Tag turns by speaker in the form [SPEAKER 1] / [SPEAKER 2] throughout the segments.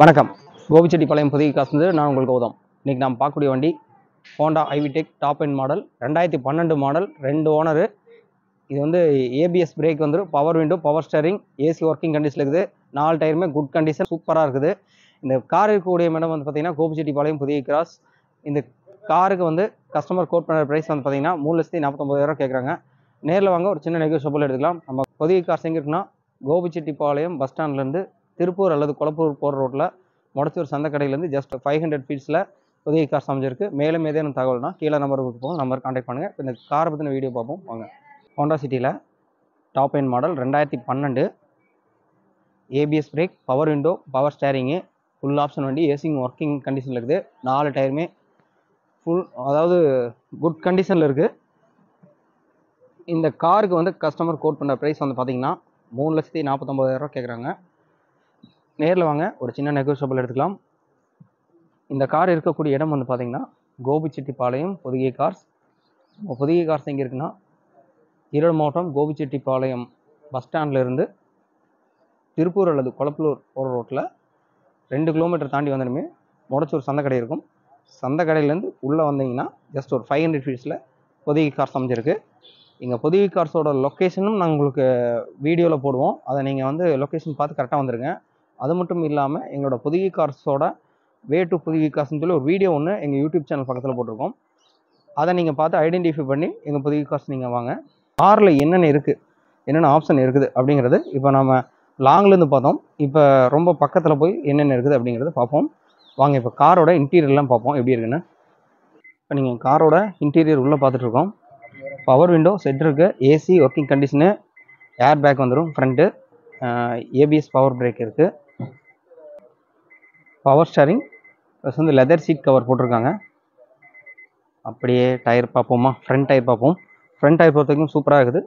[SPEAKER 1] வணக்கம். கோபிச்செட்டிப்பாளையம் புதிய காசு நான் உங்களுக்கு கௌதம். இன்றைக்கி நாம் பார்க்கக்கூடிய வண்டி Honda i-VTEC top end model 2012 model, 2 owner. இது வந்து ஏபிஎஸ் பிரேக் வந்துடும், power window, power steering, AC working கண்டிஷனில் இருக்குது. 4 டயருமே குட் கண்டிஷன், சூப்பராக இருக்குது. இந்த கார் இருக்கக்கூடிய இடம் வந்து பார்த்திங்கன்னா கோபிச்செட்டிப்பாளையம் புதிய கிராஸ். இந்த காருக்கு வந்து கஸ்டமர் கோட் பண்ணுற ப்ரைஸ் வந்து பார்த்திங்கன்னா 3,49,000 கேட்குறாங்க. நேரில் வாங்க, ஒரு சின்ன நெகோஷியபிள் எடுத்துக்கலாம். நம்ம புதிய காசு எங்கே இருக்குன்னா கோபிச்செட்டிப்பாளையம் பஸ் ஸ்டாண்ட்லேருந்து திருப்பூர் அல்லது கொளப்பூர் போகிற ரோட்டில் முடச்சூர் சந்தை கடையிலேருந்து ஜஸ்ட் 500 ஃபீட்ஸில் புதிய கார் அமைஞ்சிருக்கு. மேலும் ஏதேனும் தகவல்னா கீழே நம்பருக்கு கொடுப்போம், நம்பர் கான்டாக்ட் பண்ணுங்கள். இப்போ இந்த காரை பற்றின வீடியோ பார்ப்போம் வாங்க. ஹோண்டா சிட்டியில் top end model 2012, ABS break, power window, power steering, full option வண்டி, ஏசிங் ஒர்க்கிங் கண்டிஷனில் இருக்குது. 4 டயருமே ஃபுல், அதாவது குட் கண்டிஷனில் இருக்குது. இந்த காருக்கு வந்து கஸ்டமர் கோட் பண்ண ப்ரைஸ் வந்து பார்த்திங்கன்னா 3,49,000 கேட்குறாங்க. நேரில் வாங்க, ஒரு சின்ன நெகோஷியபிள் எடுத்துக்கலாம். இந்த கார் இருக்கக்கூடிய இடம் வந்து பார்த்திங்கன்னா கோபிச்செட்டிப்பாளையம் புதிய கார்ஸ். புதிய கார்ஸ் எங்கே இருக்குன்னா ஈரோடு மாவட்டம் கோபிச்செட்டிப்பாளையம் பஸ் ஸ்டாண்ட்லேருந்து திருப்பூர் அல்லது கொளப்பூர் போகிற ரோட்டில் 2 கிலோமீட்டர் தாண்டி வந்தனுமே முடச்சூர் சந்தை கடை இருக்கும். சந்தை கடையிலேருந்து உள்ளே வந்தீங்கன்னா ஜஸ்ட் ஒரு 500 ஃபீட்ஸில் புதிய கார்ஸ் அமைஞ்சிருக்கு. இங்கே புதிய கார்ஸோட லொக்கேஷனும் நாங்கள் உங்களுக்கு வீடியோவில் போடுவோம். அதை நீங்கள் வந்து லொக்கேஷன் பார்த்து கரெக்டாக வந்துடுங்க. அது மட்டும் இல்லாமல் எங்களோட புதிய கார்ஸோட வே டு புதிய காசுன்னு சொல்லி ஒரு வீடியோ ஒன்று எங்கள் யூடியூப் சேனல் பக்கத்தில் போட்டிருக்கோம். அதை நீங்கள் பார்த்து ஐடென்டிஃபை பண்ணி எங்கள் புதிய காசு நீங்கள் வாங்க. காரில் என்னென்ன இருக்குது, என்னென்ன ஆப்ஷன் இருக்குது அப்படிங்கிறது இப்போ நம்ம லாங்லேருந்து பார்த்தோம். இப்போ ரொம்ப பக்கத்தில் போய் என்னென்ன இருக்குது அப்படிங்கிறத பார்ப்போம் வாங்க. இப்போ காரோட இன்டீரியர்லாம் பார்ப்போம் எப்படி இருக்குன்னு. இப்போ நீங்கள் காரோட இன்டீரியர் உள்ளே பார்த்துட்ருக்கோம். பவர் விண்டோ செட் இருக்குது, AC working condition, air bag வந்துடும் ஃப்ரண்ட்டு, ஏபிஎஸ் பவர் பிரேக் இருக்குது, பவர் ஸ்டேரிங் ப்ளஸ் வந்து லெதர் சீட் கவர் போட்டிருக்காங்க. அப்படியே டயர் பார்ப்போமா? ஃப்ரண்ட் டயர் பார்ப்போம். ஃப்ரண்ட் டயர் பொறுத்த வரைக்கும் சூப்பராக இருக்குது.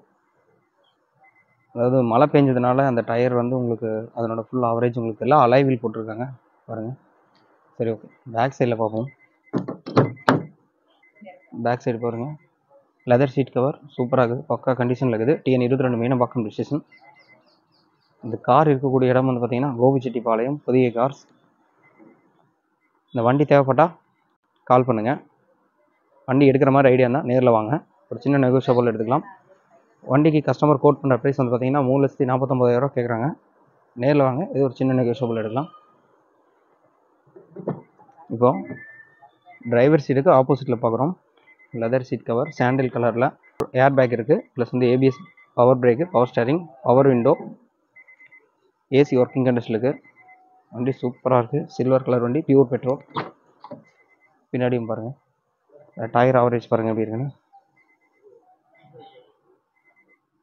[SPEAKER 1] அதாவது மழை பெஞ்சதுனால அந்த டயர் வந்து உங்களுக்கு அதனோட ஃபுல் ஆவரேஜ் உங்களுக்கு எல்லாம் அலாய் வீல் போட்டிருக்காங்க பாருங்கள். சரி, ஓகே. பேக் சைடில் பார்ப்போம். பேக் சைடு பாருங்கள், லெதர் சீட் கவர் சூப்பராக இருக்குது, பக்கா கண்டிஷனில் இருக்குது. TN 22 Meenambakkam registration. இந்த கார் இருக்கக்கூடிய இடம் வந்து பார்த்திங்கன்னா கோபிச்செட்டிப்பாளையம் புதிய கார்ஸ். இந்த வண்டி தேவைப்பட்டால் கால் பண்ணுங்கள். வண்டி எடுக்கிற மாதிரி ஐடியா இருந்தால் நேரில் வாங்க, ஒரு சின்ன நெகோஷியபிள் எடுத்துக்கலாம். வண்டிக்கு கஸ்டமர் கோட் பண்ணுற ப்ரைஸ் வந்து பார்த்திங்கன்னா 3,49,000 கேட்குறாங்க. நேரில் வாங்க, இது ஒரு சின்ன நெகோஷியபிள் எடுக்கலாம். இப்போது டிரைவர் சீட்டுக்கு ஆப்போசிட்டில் பார்க்குறோம். லெதர் சீட் கவர் சாண்டில் கலரில், ஏர் பேக் இருக்குது, ப்ளஸ் வந்து ABS power brake, power steering, power window, AC working கண்டிஷனில் இருக்குது. வண்டி சூப்பராக இருக்குது, சில்வர் கலர் வண்டி, பியூர் பெட்ரோல். பின்னாடியும் பாருங்கள், டயர் ஆவரேஜ் பாருங்கள் எப்படி இருக்குன்னு.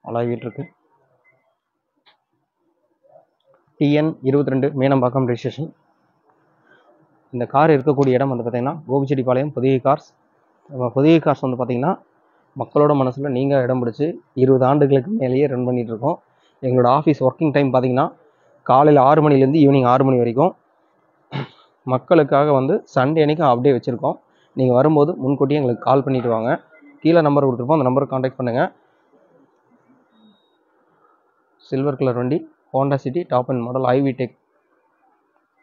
[SPEAKER 1] அலாய் வீல் இருக்குது. TN 22 Meenambakkam registration. இந்த கார் இருக்கக்கூடிய இடம் வந்து பார்த்திங்கன்னா கோபிச்செட்டிப்பாளையம் புதிய கார்ஸ். புதிய கார்ஸ் வந்து பார்த்திங்கன்னா மக்களோட மனசில் நீங்கள் இடம் பிடிச்சி 20 ஆண்டுகளுக்கு மேலேயே ரன் பண்ணிகிட்ருக்கோம். எங்களோட ஆஃபீஸ் ஒர்க்கிங் டைம் பார்த்திங்கன்னா காலையில் 6 மணிலேருந்து ஈவினிங் 6 மணி வரைக்கும். மக்களுக்காக வந்து சண்டே அன்றைக்கி ஆஃப் டே வச்சுருக்கோம். நீங்கள் வரும்போது முன்கூட்டியே எங்களுக்கு கால் பண்ணிவிட்டு வாங்க. கீழே நம்பர் கொடுத்துருப்போம், அந்த நம்பருக்கு கான்டாக்ட் பண்ணுங்கள். சில்வர் கலர் வண்டி, Honda city top and model i-VTEC,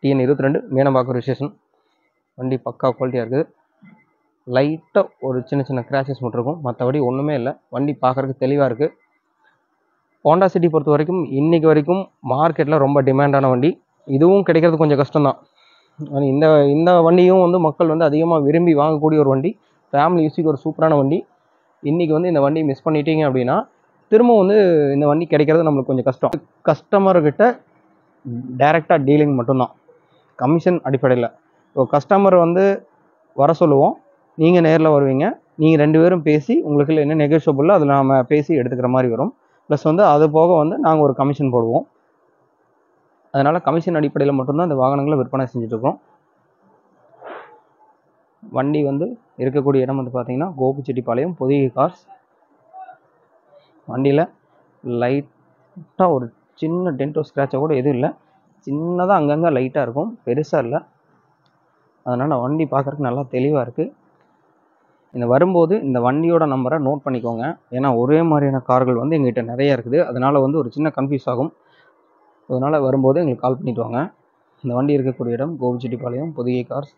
[SPEAKER 1] TN 22 Meenambakkam registration. வண்டி பக்கா குவாலிட்டியாக இருக்குது. லைட்டாக ஒரு சின்ன சின்ன கிராச்சஸ் மட்டும் இருக்கும், மற்றபடி ஒன்றுமே இல்லை. வண்டி பார்க்குறதுக்கு தெளிவாக இருக்குது. ஹோண்டா சிட்டி பொறுத்த வரைக்கும் இன்றைக்கி வரைக்கும் மார்க்கெட்டில் ரொம்ப டிமாண்டான வண்டி. இதுவும் கிடைக்கிறது கொஞ்சம் கஷ்டம்தான். இந்த வண்டியும் வந்து மக்கள் வந்து அதிகமாக விரும்பி வாங்கக்கூடிய ஒரு வண்டி. ஃபேமிலி யூஸுக்கு ஒரு சூப்பரான வண்டி. இன்றைக்கி வந்து இந்த வண்டி மிஸ் பண்ணிட்டீங்க அப்படின்னா திரும்ப வந்து இந்த வண்டி கிடைக்கிறது நம்மளுக்கு கொஞ்சம் கஷ்டம். கஸ்டமர்கிட்ட டைரெக்டாக டீலிங் மட்டும்தான், கமிஷன் அடிப்படையில். இப்போ கஸ்டமர் வந்து வர சொல்லுவோம், நீங்கள் நேரில் வருவீங்க. நீங்கள் 2 பேரும் பேசி உங்களுக்கு என்ன நெகோஷியபிளோ அதில் நம்ம பேசி எடுத்துக்கிற மாதிரி வரும். ப்ளஸ் வந்து அது போக வந்து நாங்கள் ஒரு கமிஷன் போடுவோம். அதனால் கமிஷன் அடிப்படையில் மட்டும்தான் இந்த வாகனங்களை விற்பனை செஞ்சுட்ருக்கோம். வண்டி வந்து இருக்கக்கூடிய இடம் வந்து பார்த்திங்கன்னா கோபிச்செட்டிப்பாளையம் புதிய கார்ஸ். வண்டியில் லைட்டாக ஒரு சின்ன டென்டோ ஸ்க்ராட்சை கூட எதுவும் இல்லை, சின்னதாக அங்கங்கே லைட்டாக இருக்கும், பெருசாக இல்லை. அதனால் வண்டி பார்க்குறதுக்கு நல்லா தெளிவாக இருக்குது. இந்த வரும்போது இந்த வண்டியோட நம்பரை நோட் பண்ணிக்கோங்க. ஏன்னா ஒரே மாதிரியான கார்கள் வந்து எங்கள்கிட்ட நிறையா இருக்குது. அதனால் வந்து ஒரு சின்ன கன்ஃபியூஸ் ஆகும். அதனால் வரும்போது எங்களுக்கு கால் பண்ணிவிட்டு வாங்க. இந்த வண்டி இருக்கக்கூடிய இடம் கோபிச்செட்டிப்பாளையம் பொதிகை கார்ஸ்.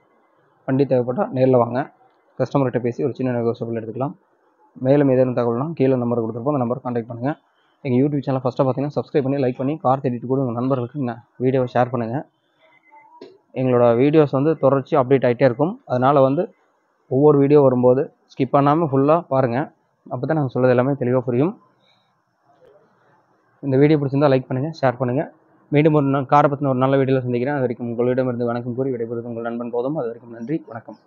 [SPEAKER 1] வண்டி தேவைப்பட்டால் நேரில் வாங்க, கஸ்டமர்கிட்ட பேசி ஒரு சின்ன நெகோசியபிள் எடுத்துக்கலாம். மேலும் ஏதேனும் தகவல்னா கீழே நம்பர் கொடுத்துருப்போம், அந்த நம்பர் கான்டாக்ட் பண்ணுங்கள். எங்கள் யூடியூப் சேனல் ஃபஸ்ட்டாக பார்த்தீங்கன்னா சப்ஸ்கிரைப் பண்ணி லைக் பண்ணி கார் தேடிட்டு கூட உங்கள் நண்பர்களுக்கு வீடியோவை ஷேர் பண்ணுங்கள். எங்களோட வீடியோஸ் வந்து தொடர்ச்சி அப்டேட் ஆகிட்டே இருக்கும். அதனால் வந்து ஒவ்வொரு வீடியோ வரும்போது ஸ்கிப் பண்ணாமல் ஃபுல்லாக பாருங்கள். அப்போ தான் நாங்கள் சொல்கிறது எல்லாமே தெளிவாக புரியும். இந்த வீடியோ பிடிச்சிருந்தால் லைக் பண்ணுங்கள், ஷேர் பண்ணுங்கள். மீண்டும் ஒரு காரை பற்றின ஒரு நல்ல வீடியோவில் சந்திக்கிறேன். அது வரைக்கும் உங்களிடமிருந்து வணக்கம் கூறி விடைபெறுவது உங்கள் நண்பன் கௌதம். அது வரைக்கும் நன்றி, வணக்கம்.